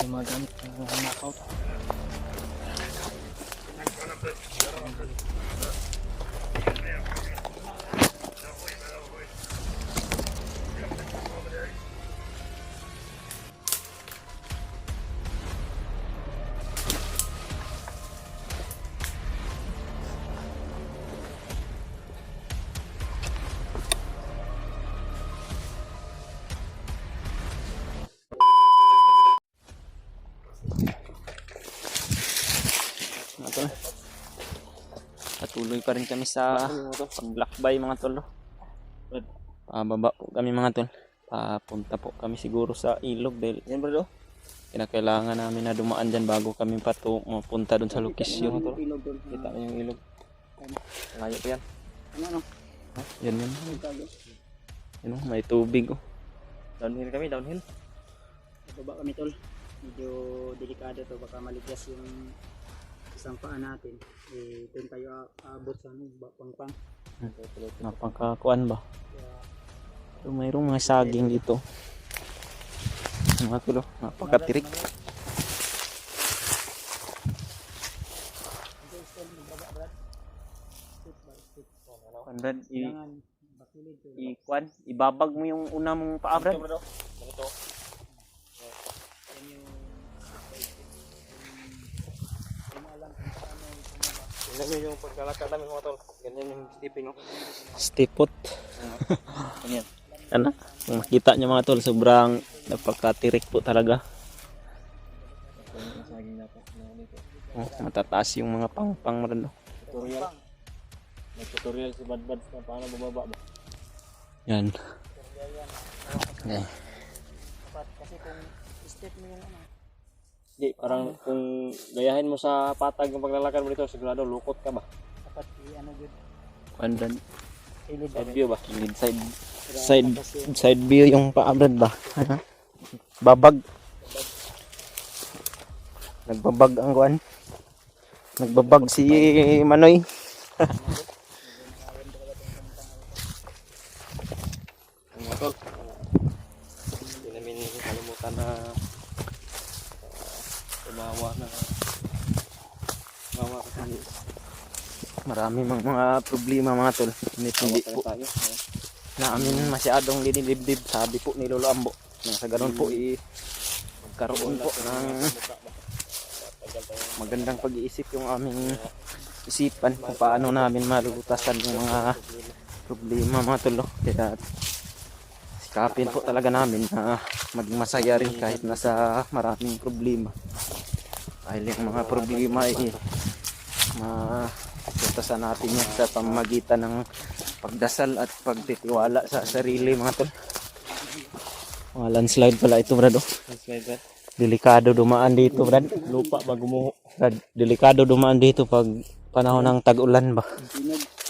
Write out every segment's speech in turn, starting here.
Yung mga gamit ng knockout. Tol, patuloy pa rin kami sa paglakbay mga tol. Pababa po kami mga tol. Papunta po kami siguro sa ilog dahil yan bro. Kinakailangan namin na dumaan dyan bago kami mapunta doon sa lokasyon. Kita mo yung ilog. Layo pa yan. Ano? Yan yan. Yan may tubig oh. Downhill kami, downhill. Baba kami tol. Medyo delikado to, baka maligas yung isang paa natin. Doon tayo abot sa pangpang. Napangkakuan ba? So, mayroong mga saging dito. Mga tulo, napakatirik. Brad, ibabag mo yung una mong paa, Brad. Tingnan nyo yung paglalakad namin mga tol. Ganyan yung stepping. Stipot. Ano? Kung makita nyo mga tol, sobrang napakatirik po talaga. Oh, matataas yung mga pang-pang marano. Tutorial. May tutorial si Badbad na paano bumaba ba? Yan. Okay. Kasi kung step mo yung ano. Di, parang kung gayahin mo sa patag ng paglalakad mo dito, sigurado lukot ka ba? Dapat i-ano good. Pandan. Side View ba? Side view yung paabrad ba? Babag. Nagbabag ang kuan. Nagbabag si Manoy. Mga tol. Hindi namin kalimutan na tumawa kasi Marami mga problema mga tol. Hindi po namin masyadong dinidibdib. Sabi po ni Lolo Ambo na sa ganun po magkaroon po ng magandang pag-iisip yung aming isipan kung paano namin malulutasan yung mga problema mga tol. Kaya sikapin po talaga namin na maging masaya rin kahit nasa maraming problema. Dahil yung mga problema ay matutasan natin yan sa pamamagitan ng pagdasal at pagtitiwala sa sarili mga tol. Mga landslide pala ito brad. Landslide ba? Delikado dumaan dito brad. Lupa ba gumuho? Brad, delikado dumaan dito pag panahon ng tag-ulan ba.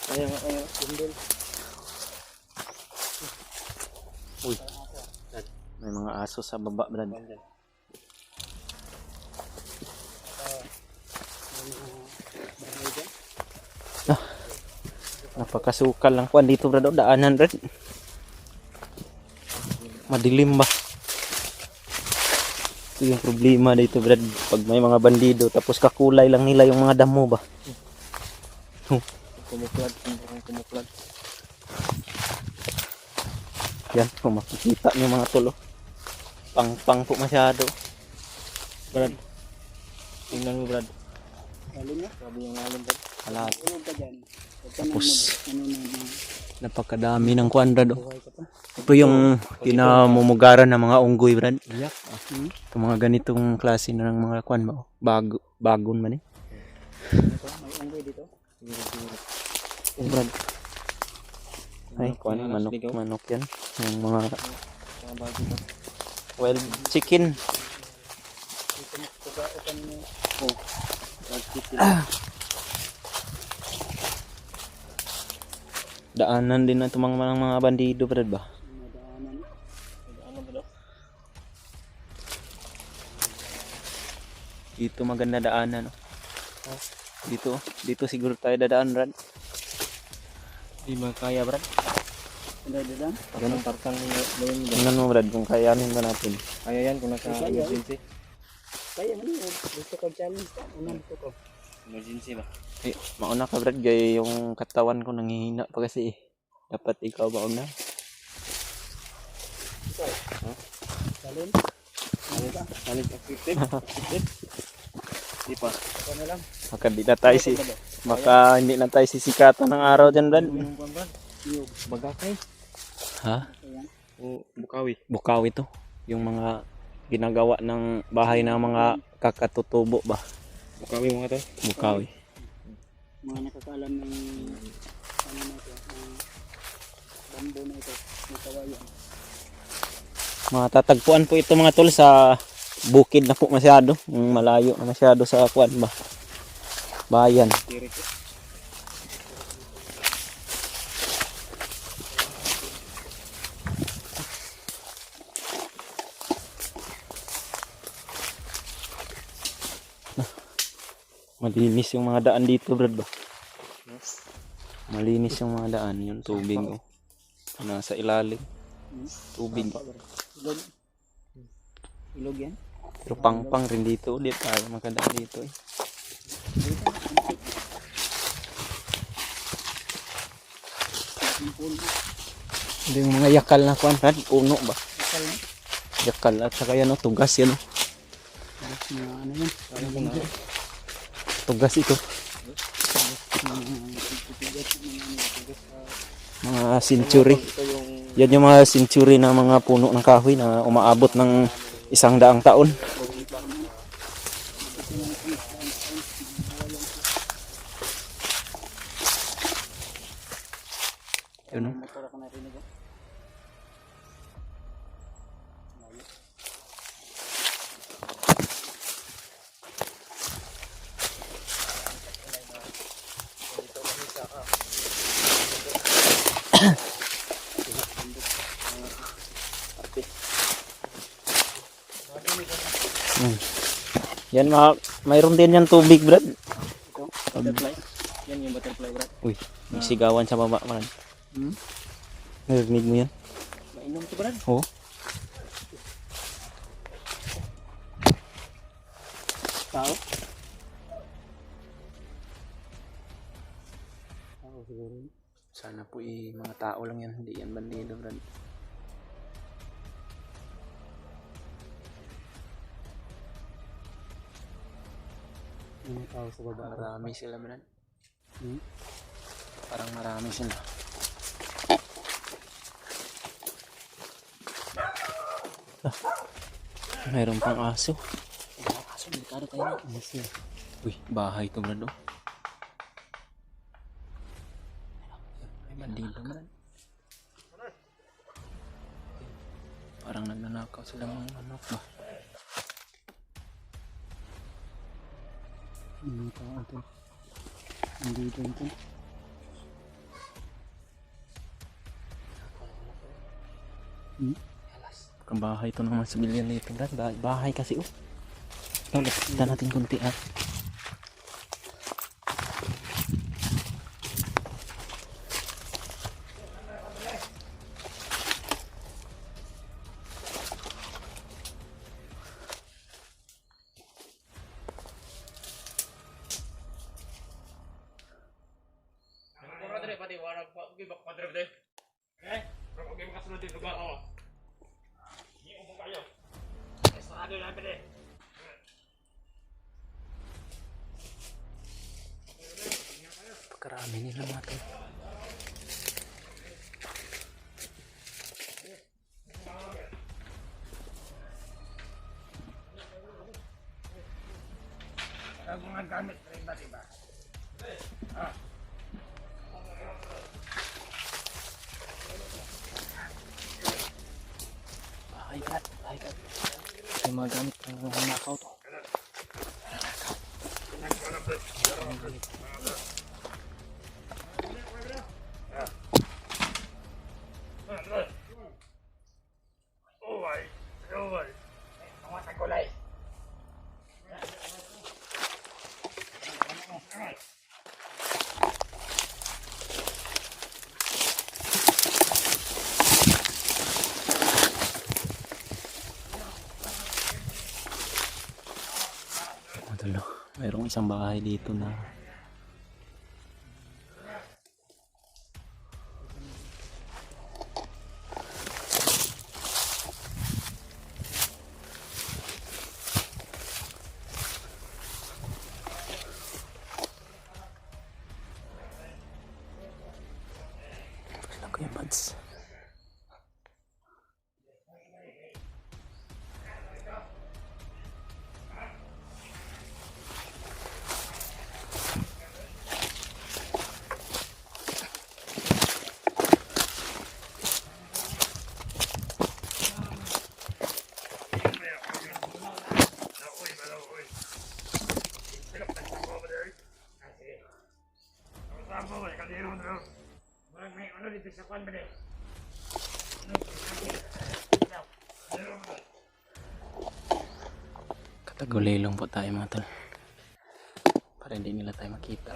Kaya sundol. Uy. May mga aso sa baba brad. Napakasukal lang kuan dito brad. Daanan brad. Madilim ba? Ito yung problema dito brad. Pag may mga bandido tapos kakulay lang nila yung mga damo ba. Kumuklad. Yan, kung makikita nyo mga tulo. Pang-pang po masyado. Brad. Tingnan mo Brad. Lalim na? Sabi yung lalim Brad. Alat. Tulog ka dyan. Tapos Ano na napakadami ng kuan brad. Ito yung kinamumugaran ng mga unggoy brad. Iyak. Ito mga ganitong klase na ng mga kuan ba. Bagon man eh. may unggoy dito. Oh, brad. Ay, kuan manok yan. Yung mga bago ba? wild chicken. Oh. Wild chicken. Daanan din na itong mga bandido brad ba. Ano ba daw? Dito maganda daanan. No? Dito siguro tayo dadaan brad. Di makaya Brad. Dadadan? Ganun tartang ngayon. Tingnan mo brad kung kayanin ba natin. Kaya yan kung naka-emergency. Kaya man yun. Gusto ko challenge ka. Unang gusto ko. Emergency ba? Eh, mauna ka Brad, gaya yung katawan ko nanghihina pa kasi. Dapat ikaw mauna. Challenge. Challenge accepted. Accepted. Di pa. Ako na lang. Baka hindi na tayo sisikatan ng araw dyan Brad. Yung Brad. Yung Bagakay. Ha? ayan. O Bukawi. Bukaw ito. Yung mga ginagawa ng bahay ng mga kakatutubo ba? Bukawi mga to. Bukawi. Mga nakakaalam ng ano na ito. Ng bambo na ito. May kawayan. Matatagpuan po ito mga tol sa bukid na po masyado. Malayo na masyado sa kuan ba? Bayan. Tirik. Malinis yung mga daan dito, Brad ba? Malinis yung mga daan, yung tubig oh. Nasa ilalim. Tubig. Ilog. Ilog yan. Pero pang rin dito, di tayo makadaan dito eh. Hindi yung mga yakal na kuan, Brad, puno ba? Akal na. Yakal at saka yan, oh, tugas yan. Oh. Tapos mga ano yan. Parang bangko. Tugas ito. Mga century. Ito yung Yan yung mga century na mga puno ng kahoy na umaabot ng 100 taon. Yun, oh. motor ako narinig. Yan mayroon din yan tubig, Brad. butterfly. Yan yung butterfly, Brad. Uy, may sigawan sa baba, Brad. Hmm? Narinig mo yan? Mainom to, Brad. Oo. Tao? Tao siguro. Sana po mga tao lang yan, hindi yan bandido, Brad. Mga tao sa baba. Marami sila, Brad. Hmm? Parang marami sila. Mayroon pang aso. Kaso, delikado tayo na. Aso. Uy, bahay to, Brad. Oh. May bandido, Brad. Parang nagnanakaw sila mga manok ba? Mga tao ito. Hindi ito. Hmm? Bahay to ng mga sibilyan nito, Brad. Bahay kasi, oh. Lapitan natin kunti, ah. Karami nila mga to. Mga gamit, iba-iba. Bahay, Brad. Bahay, Brad. May mga gamit ng mga nakaw to. Tulo. Mayroong isang bahay dito na Kuya Mads. Katagulilong po tayo mga tol. Para hindi nila tayo makita.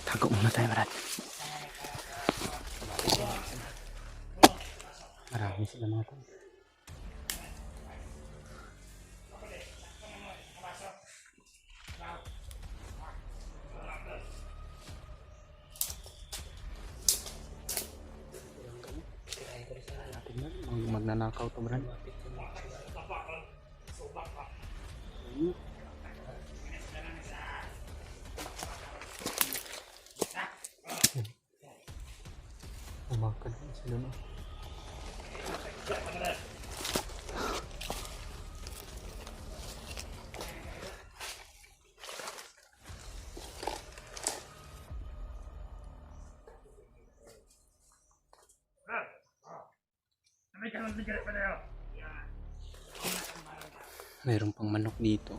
Tago muna tayo, Brad. Marami sila mga tol. Magnanakaw to, Brad. Umakan sila na. Mayroon pang manok dito.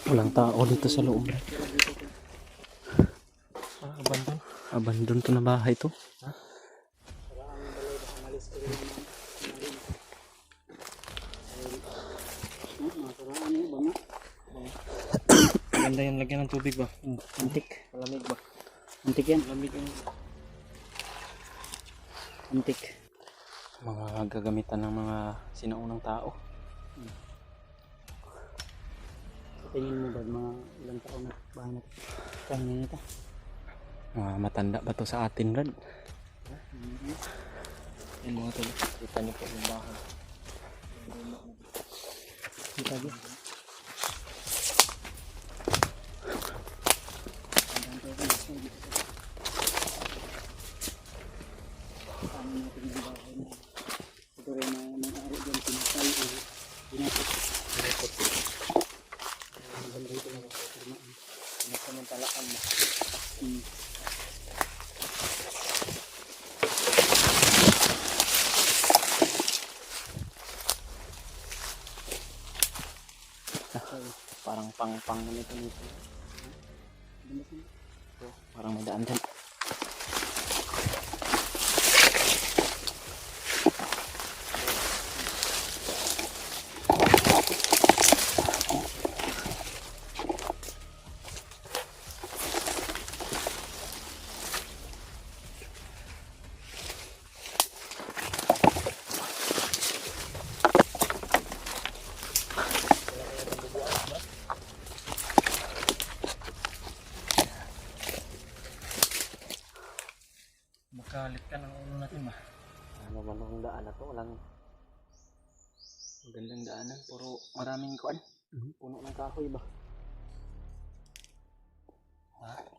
Walang tao dito sa loob. Abandon. Abandon to na bahay to. Masaraan yun ba nga? Maganda yung lagyan ng tubig ba? Antik. Malamig ba? Antik yan. Malamig yung Antik. mga gagamitan ng mga sinaunang tao. Sa tingin mo ba mga ilang taon na bahay na ito? Kanya nito. Mga matanda ba to sa atin, Rad? Yan mga tol. Kita niyo po yung bahay. Kita ba? Paano natin yung bahay na ito rin na may-ari dyan pinatay o pinapot. Maganda ito na kapatid. Pinasamantalakan mo. Parang pang-pang na nito nito. So, parang may daan dyan. Makalit ka ng ulo natin ba? Ano ba nung daan na to? Walang magandang daanan. Puro maraming kuan. Puno ng kahoy ba? Ha?